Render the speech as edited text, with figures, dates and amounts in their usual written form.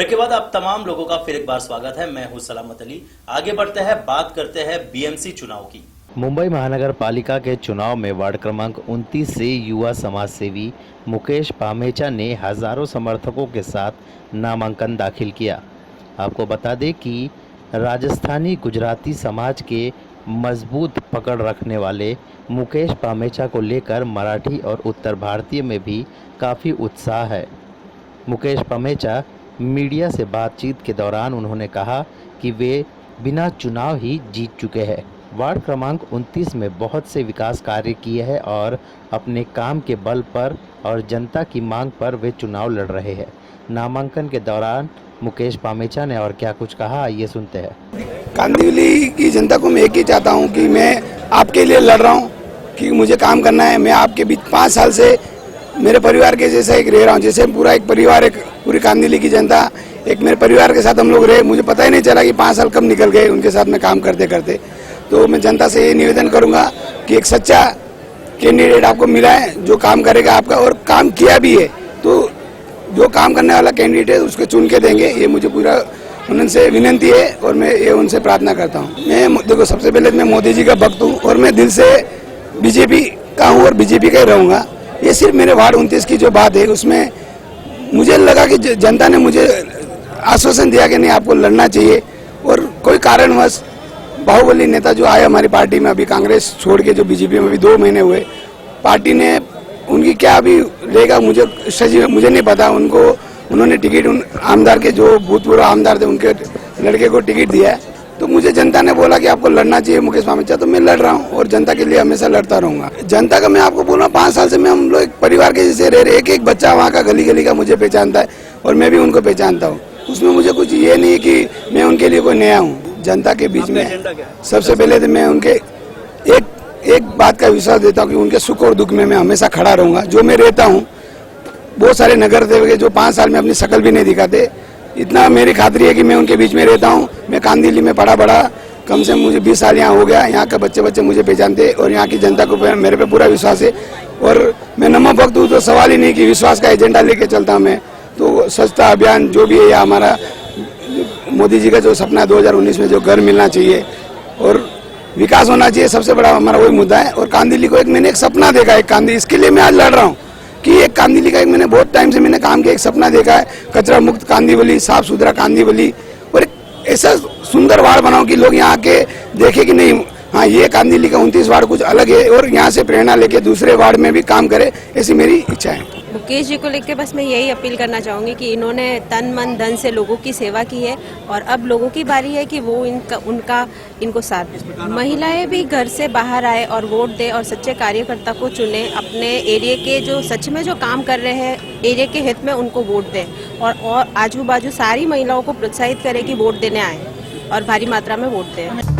Break के बाद आप तमाम लोगों का फिर एक बार स्वागत है। मैं हूं सलामत अली। आगे बढ़ते हैं, बात करते हैं बीएमसी चुनाव की। मुंबई महानगर पालिका के चुनाव में वार्ड क्रमांक 29 से युवा समाज सेवी मुकेश पामेचा ने हजारों समर्थकों के साथ नामांकन दाखिल किया। आपको बता दें कि राजस्थानी गुजराती समाज के मजबूत पकड़ रखने वाले मुकेश पामेचा को लेकर मराठी और उत्तर भारतीय में भी काफ़ी उत्साह है। मुकेश पामेचा मीडिया से बातचीत के दौरान उन्होंने कहा कि वे बिना चुनाव ही जीत चुके हैं। वार्ड क्रमांक 29 में बहुत से विकास कार्य किए हैं और अपने काम के बल पर और जनता की मांग पर वे चुनाव लड़ रहे हैं। नामांकन के दौरान मुकेश पामेचा ने और क्या कुछ कहा, ये सुनते हैं। कांदिवली की जनता को मैं एक ही चाहता हूं कि मैं आपके लिए लड़ रहा हूं, कि मुझे काम करना है। मैं आपके बीच 5 साल से मेरे परिवार के जैसा एक रह रहा हूं, जैसे पूरा एक परिवार, एक पूरी कांदिवली की जनता एक मेरे परिवार के साथ हम लोग रहे। मुझे पता ही नहीं चला कि 5 साल कब निकल गए उनके साथ में काम करते करते। तो मैं जनता से ये निवेदन करूंगा कि एक सच्चा कैंडिडेट आपको मिला है जो काम करेगा आपका, और काम किया भी है। तो जो काम करने वाला कैंडिडेट है उसको चुन के देंगे, ये मुझे पूरा उनसे विनती है और मैं ये उनसे प्रार्थना करता हूँ। मैं देखो, सबसे पहले मैं मोदी जी का भक्त हूँ और मैं दिल से बीजेपी का हूँ और बीजेपी का ही रहूँगा। ये सिर्फ मेरे वार्ड 29 की जो बात है उसमें मुझे लगा कि जनता ने मुझे आश्वासन दिया कि नहीं, आपको लड़ना चाहिए। और कोई कारणवश बाहुबली नेता जो आए हमारी पार्टी में, अभी कांग्रेस छोड़ के जो बीजेपी में अभी 2 महीने हुए, पार्टी ने उनकी क्या अभी रहेगा मुझे नहीं पता। उन्होंने टिकट उन आमदार के जो भूतपूर्व आमदार थे उनके लड़के को टिकट दिया है। तो मुझे जनता ने बोला कि आपको लड़ना चाहिए मुकेश पामेचा, तो मैं लड़ रहा हूँ और जनता के लिए हमेशा लड़ता रहूंगा। जनता का मैं आपको बोल रहा हूँ, 5 साल से मैं हम लोग एक परिवार के जैसे रह रहे। एक बच्चा वहाँ का गली गली का मुझे पहचानता है और मैं भी उनको पहचानता हूँ। उसमें मुझे कुछ ये नहीं है कि मैं उनके लिए कोई नया हूँ। जनता के बीच में सबसे पहले तो मैं उनके एक बात का विश्वास देता हूँ कि उनके सुख और दुख में मैं हमेशा खड़ा रहूंगा। जो मैं रहता हूँ, बहुत सारे नगर सेवक जो 5 साल में अपनी शक्ल भी नहीं दिखाते, इतना मेरी खातिरी है कि मैं उनके बीच में रहता हूँ। मैं कांदिवली में पड़ा बड़ा, कम से कम मुझे 20 साल यहाँ हो गया। यहाँ के बच्चे मुझे पहचानते और यहाँ की जनता को मेरे पे पूरा विश्वास है। और मैं नमक भक्त हूँ तो सवाल ही नहीं कि विश्वास का एजेंडा लेके चलता हूँ मैं। तो स्वच्छता अभियान जो भी है, या हमारा मोदी जी का जो सपना 2019 में जो घर मिलना चाहिए और विकास होना चाहिए, सबसे बड़ा हमारा वही मुद्दा है। और कांदिवली को मैंने एक सपना देखा है कांदिवली, इसके लिए मैं आज लड़ रहा हूँ कि एक कांदिवली का मैंने बहुत टाइम से मैंने काम किया, एक सपना देखा है, कचरा मुक्त कांदिवली, साफ सुथरा कांदिवली, और एक ऐसा सुंदर वार्ड बनाऊं कि लोग यहाँ के देखे कि नहीं, हाँ, ये कांदिवली का 29 वार्ड कुछ अलग है और यहाँ से प्रेरणा लेके दूसरे वार्ड में भी काम करे, ऐसी मेरी इच्छा है। मुकेश जी को लेकर बस मैं यही अपील करना चाहूँगी कि इन्होंने तन मन धन से लोगों की सेवा की है और अब लोगों की बारी है कि वो इनको साथ दें। महिलाएं भी घर से बाहर आए और वोट दें और सच्चे कार्यकर्ता को चुने। अपने एरिया के जो सच में जो काम कर रहे हैं एरिया के हित में, उनको वोट दें और आजू बाजू सारी महिलाओं को प्रोत्साहित करें कि वोट देने आए और भारी मात्रा में वोट दें।